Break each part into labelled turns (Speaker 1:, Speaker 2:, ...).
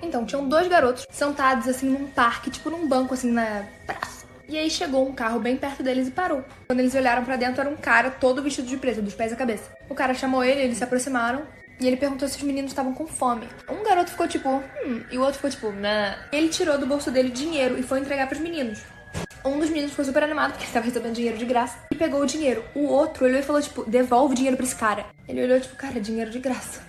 Speaker 1: Então, tinham 2 garotos sentados, assim, num parque, tipo num banco, assim, na praça. E aí chegou um carro bem perto deles e parou. Quando eles olharam pra dentro, era um cara todo vestido de preto, dos pés à cabeça. O cara chamou ele, eles se aproximaram. E ele perguntou se os meninos estavam com fome. Um garoto ficou tipo, e o outro ficou tipo, nah. Ele tirou do bolso dele dinheiro e foi entregar pros meninos. Um dos meninos ficou super animado, porque ele tava recebendo dinheiro de graça, e pegou o dinheiro. O outro olhou e falou, tipo, devolve o dinheiro pra esse cara. Ele olhou, tipo, cara, dinheiro de graça.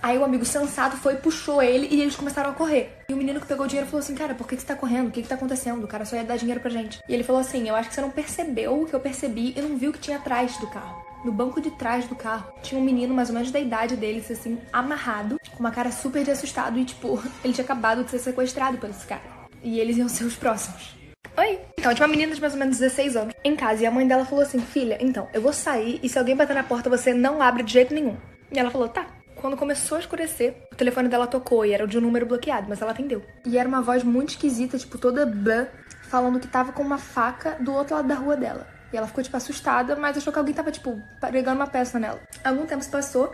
Speaker 1: Aí o amigo sensato foi, puxou ele e eles começaram a correr. E o menino que pegou o dinheiro falou assim, cara, por que você tá correndo? O que tá acontecendo? O cara só ia dar dinheiro pra gente. E ele falou assim, eu acho que você não percebeu o que eu percebi e não viu o que tinha atrás do carro. No banco de trás do carro, tinha um menino mais ou menos da idade deles, assim, amarrado, com uma cara super de assustado e, tipo, ele tinha acabado de ser sequestrado por esse cara. E eles iam ser os próximos. Oi! Então, tinha uma menina de mais ou menos 16 anos em casa e a mãe dela falou assim, filha, então, eu vou sair e se alguém bater na porta, você não abre de jeito nenhum. E ela falou, tá. Quando começou a escurecer, o telefone dela tocou e era de um número bloqueado, mas ela atendeu. E era uma voz muito esquisita, tipo, toda blá, falando que tava com uma faca do outro lado da rua dela. E ela ficou, tipo, assustada, mas achou que alguém tava, tipo, pregando uma peça nela. Algum tempo se passou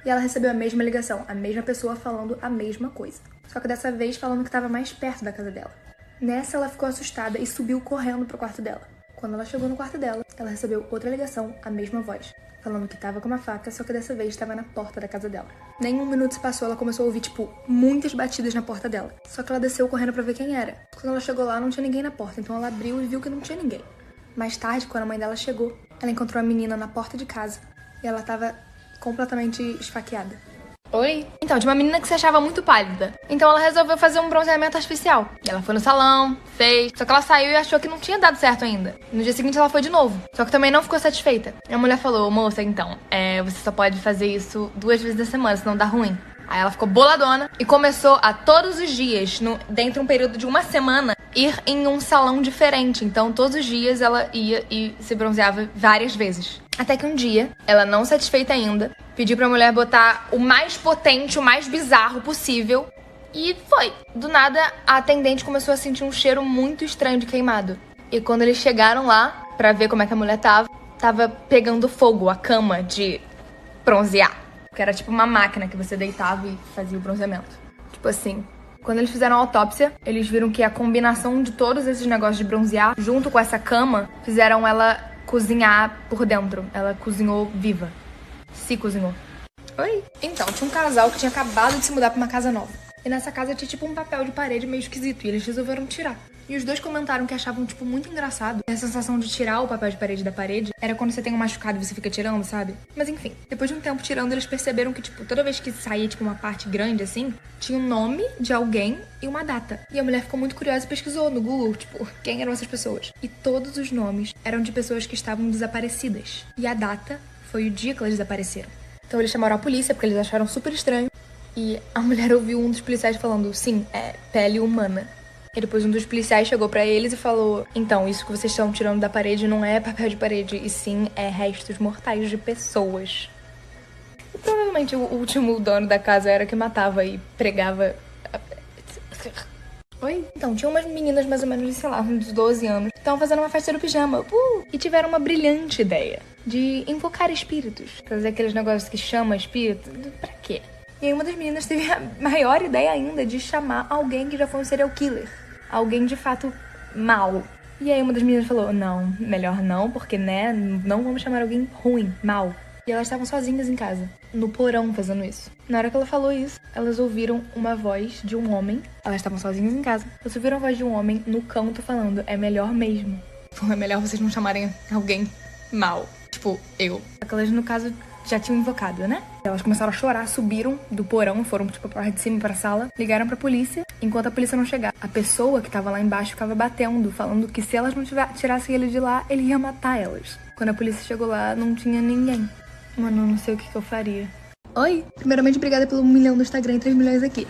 Speaker 1: e ela recebeu a mesma ligação, a mesma pessoa falando a mesma coisa. Só que dessa vez falando que tava mais perto da casa dela. Nessa, ela ficou assustada e subiu correndo pro quarto dela. Quando ela chegou no quarto dela, ela recebeu outra ligação, a mesma voz, falando que tava com uma faca, só que dessa vez estava na porta da casa dela. Nem um minuto se passou, ela começou a ouvir, tipo, muitas batidas na porta dela. Só que ela desceu correndo pra ver quem era. Quando ela chegou lá, não tinha ninguém na porta, então ela abriu e viu que não tinha ninguém. Mais tarde, quando a mãe dela chegou, ela encontrou a menina na porta de casa e ela tava completamente esfaqueada. Oi? Então, tinha uma menina que se achava muito pálida. Então ela resolveu fazer um bronzeamento artificial. E ela foi no salão, fez. Só que ela saiu e achou que não tinha dado certo ainda. No dia seguinte ela foi de novo. Só que também não ficou satisfeita. E a mulher falou, moça, então, você só pode fazer isso 2 vezes na semana, senão dá ruim. Aí ela ficou boladona e começou a todos os dias, dentro de um período de 1 semana, ir em um salão diferente. Então todos os dias ela ia e se bronzeava várias vezes. Até que um dia, ela não satisfeita ainda, pediu pra mulher botar o mais potente, o mais bizarro possível. E foi. Do nada, a atendente começou a sentir um cheiro muito estranho de queimado. E quando eles chegaram lá, pra ver como é que a mulher tava pegando fogo a cama de bronzear. Que era tipo uma máquina que você deitava e fazia o bronzeamento. Tipo assim. Quando eles fizeram a autópsia, eles viram que a combinação de todos esses negócios de bronzear, junto com essa cama, fizeram ela cozinhar por dentro. Ela cozinhou viva. Se cozinhou. Oi? Então, tinha um casal que tinha acabado de se mudar pra uma casa nova. E nessa casa tinha tipo um papel de parede meio esquisito. E eles resolveram tirar. E os dois comentaram que achavam, tipo, muito engraçado. E a sensação de tirar o papel de parede da parede era quando você tem um machucado e você fica tirando, sabe? Mas enfim, depois de um tempo tirando, eles perceberam que, tipo, toda vez que saía, tipo, uma parte grande, assim, tinha um nome de alguém e uma data. E a mulher ficou muito curiosa e pesquisou no Google, tipo, quem eram essas pessoas. E todos os nomes eram de pessoas que estavam desaparecidas. E a data foi o dia que elas desapareceram. Então eles chamaram a polícia, porque eles acharam super estranho. E a mulher ouviu um dos policiais falando, sim, é pele humana. E depois um dos policiais chegou pra eles e falou, então, isso que vocês estão tirando da parede não é papel de parede, e sim é restos mortais de pessoas. E provavelmente o último dono da casa era que matava e pregava... Oi? Então, tinha umas meninas mais ou menos de, sei lá, uns 12 anos, que estavam fazendo uma festa do pijama. E tiveram uma brilhante ideia de invocar espíritos. Fazer aqueles negócios que chamam espírito. Pra quê? E aí uma das meninas teve a maior ideia ainda de chamar alguém que já foi um serial killer. Alguém de fato mal. E aí uma das meninas falou, não, melhor não, porque, né, não vamos chamar alguém ruim, mal. E elas estavam sozinhas em casa, no porão fazendo isso. Na hora que ela falou isso, elas ouviram uma voz de um homem. Elas estavam sozinhas em casa. Elas ouviram a voz de um homem no canto falando, é melhor mesmo. É melhor vocês não chamarem alguém mal. Tipo, eu. Só que elas, no caso, já tinham invocado, né? Elas começaram a chorar, subiram do porão, foram, tipo, pra parte de cima pra sala, ligaram pra polícia. Enquanto a polícia não chegava, a pessoa que tava lá embaixo ficava batendo, falando que se elas não tirassem ele de lá, ele ia matar elas. Quando a polícia chegou lá, não tinha ninguém. Mano, eu não sei o que eu faria. Oi! Primeiramente, obrigada pelo 1 milhão do Instagram e 3 milhões aqui.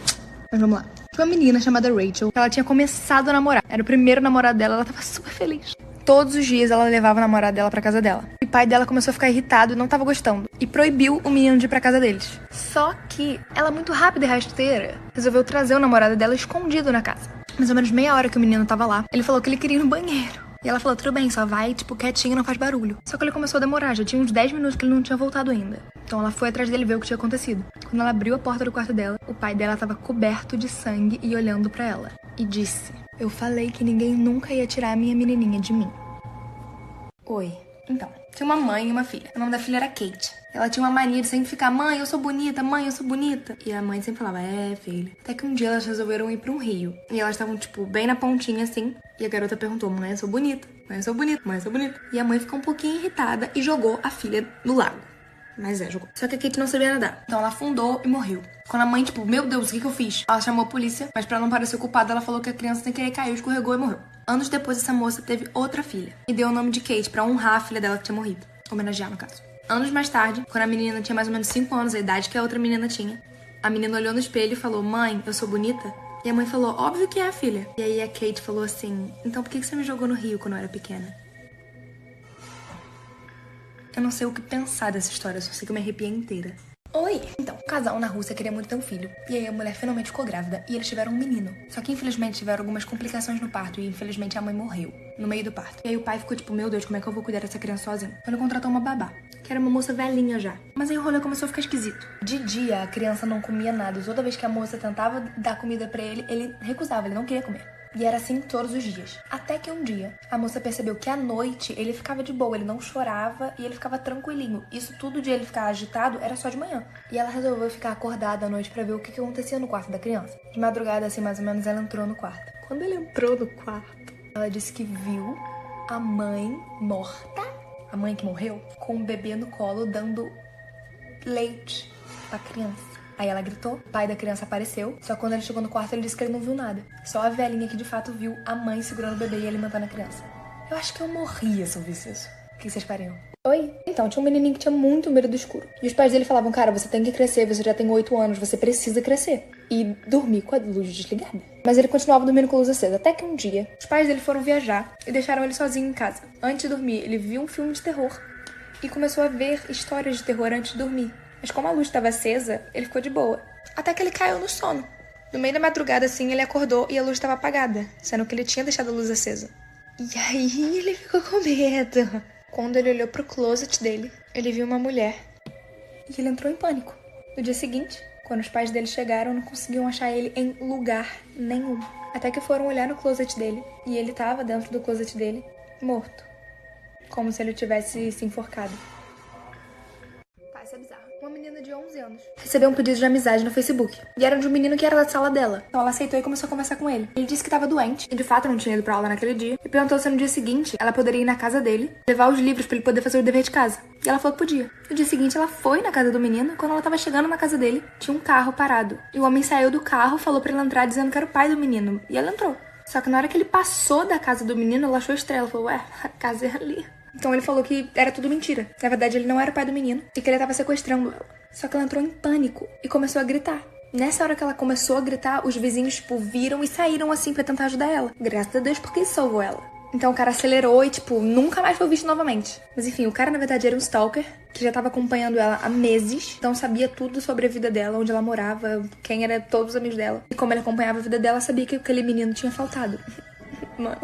Speaker 1: Mas vamos lá. Tinha uma menina chamada Rachel, ela tinha começado a namorar. Era o primeiro namorado dela, ela tava super feliz. Todos os dias ela levava o namorado dela pra casa dela. E o pai dela começou a ficar irritado e não tava gostando. E proibiu o menino de ir pra casa deles. Só que ela, muito rápida e rasteira, resolveu trazer o namorado dela escondido na casa. Mais ou menos meia hora que o menino tava lá, ele falou que ele queria ir no banheiro. E ela falou, tudo bem, só vai, tipo, quietinho, não faz barulho. Só que ele começou a demorar, já tinha uns 10 minutos que ele não tinha voltado ainda. Então ela foi atrás dele ver o que tinha acontecido. Quando ela abriu a porta do quarto dela, o pai dela tava coberto de sangue e olhando pra ela. E disse, eu falei que ninguém nunca ia tirar a minha menininha de mim. Oi. Então, tinha uma mãe e uma filha. O nome da filha era Kate. Ela tinha uma mania de sempre ficar, mãe, eu sou bonita, mãe, eu sou bonita. E a mãe sempre falava, filha. Até que um dia elas resolveram ir pra um rio. E elas estavam, tipo, bem na pontinha, assim. E a garota perguntou, mãe, eu sou bonita, mãe, eu sou bonita, mãe, eu sou bonita. E a mãe ficou um pouquinho irritada e jogou a filha no lago. Mas jogou. Só que a Kate não sabia nadar. Então ela afundou e morreu. Quando a mãe, tipo, meu Deus, o que eu fiz? Ela chamou a polícia, mas pra não parecer culpada, ela falou que a criança sem querer caiu, escorregou e morreu. Anos depois, essa moça teve outra filha. E deu o nome de Kate pra honrar a filha dela que tinha morrido. Homenagear, no caso. Anos mais tarde, quando a menina tinha mais ou menos 5 anos, a idade que a outra menina tinha, a menina olhou no espelho e falou, mãe, eu sou bonita? E a mãe falou, óbvio que é, filha. E aí a Kate falou assim, então por que você me jogou no rio quando eu era pequena? Eu não sei o que pensar dessa história, só sei que eu me arrepiei inteira. Oi! Então, o casal na Rússia queria muito ter um filho. E aí a mulher finalmente ficou grávida e eles tiveram um menino. Só que infelizmente tiveram algumas complicações no parto e infelizmente a mãe morreu no meio do parto. E aí o pai ficou tipo, meu Deus, como é que eu vou cuidar dessa criança sozinho? Então ele contratou uma babá, que era uma moça velhinha já. Mas aí o rolê começou a ficar esquisito. De dia a criança não comia nada e toda vez que a moça tentava dar comida pra ele, ele recusava, ele não queria comer. E era assim todos os dias. Até que um dia, a moça percebeu que à noite ele ficava de boa, ele não chorava e ele ficava tranquilinho. Isso tudo de ele ficar agitado era só de manhã. E ela resolveu ficar acordada à noite pra ver o que acontecia no quarto da criança. De madrugada, assim, mais ou menos, ela entrou no quarto. Quando ele entrou no quarto, ela disse que viu a mãe morta, a mãe que morreu, com o bebê no colo dando leite pra criança. Aí ela gritou, o pai da criança apareceu, só que quando ele chegou no quarto ele disse que ele não viu nada. Só a velhinha que de fato viu a mãe segurando o bebê e alimentando a criança. Eu acho que eu morria se eu visse isso. O que vocês fariam? Oi? Então, tinha um menininho que tinha muito medo do escuro. E os pais dele falavam, cara, você tem que crescer, você já tem 8 anos, você precisa crescer. E dormir com a luz desligada. Mas ele continuava dormindo com a luz acesa, até que um dia, os pais dele foram viajar e deixaram ele sozinho em casa. Antes de dormir, ele viu um filme de terror e começou a ver histórias de terror antes de dormir. Mas como a luz estava acesa, ele ficou de boa. Até que ele caiu no sono. No meio da madrugada, assim, ele acordou e a luz estava apagada, sendo que ele tinha deixado a luz acesa. E aí ele ficou com medo. Quando ele olhou pro closet dele, ele viu uma mulher. E ele entrou em pânico. No dia seguinte, quando os pais dele chegaram, não conseguiam achar ele em lugar nenhum. Até que foram olhar no closet dele. E ele estava dentro do closet dele, morto. Como se ele tivesse se enforcado. Isso é bizarro. Uma menina de 11 anos recebeu um pedido de amizade no Facebook. E era de um menino que era da sala dela. Então ela aceitou e começou a conversar com ele. Ele disse que estava doente e de fato não tinha ido pra aula naquele dia. E perguntou se no dia seguinte ela poderia ir na casa dele, levar os livros pra ele poder fazer o dever de casa. E ela falou que podia. No dia seguinte ela foi na casa do menino. Quando ela tava chegando na casa dele, tinha um carro parado. E o homem saiu do carro, falou pra ela entrar dizendo que era o pai do menino. E ela entrou. Só que na hora que ele passou da casa do menino, ela achou estranho. Ela falou, ué, a casa é ali. Então ele falou que era tudo mentira. Na verdade, ele não era o pai do menino e que ele tava sequestrando ela. Só que ela entrou em pânico e começou a gritar. Nessa hora que ela começou a gritar, os vizinhos, tipo, viram e saíram assim pra tentar ajudar ela. Graças a Deus, porque ele salvou ela. Então o cara acelerou e, tipo, nunca mais foi visto novamente. Mas enfim, o cara, na verdade, era um stalker que já tava acompanhando ela há meses. Então sabia tudo sobre a vida dela, onde ela morava, quem eram todos os amigos dela. E como ele acompanhava a vida dela, sabia que aquele menino tinha faltado. Mano...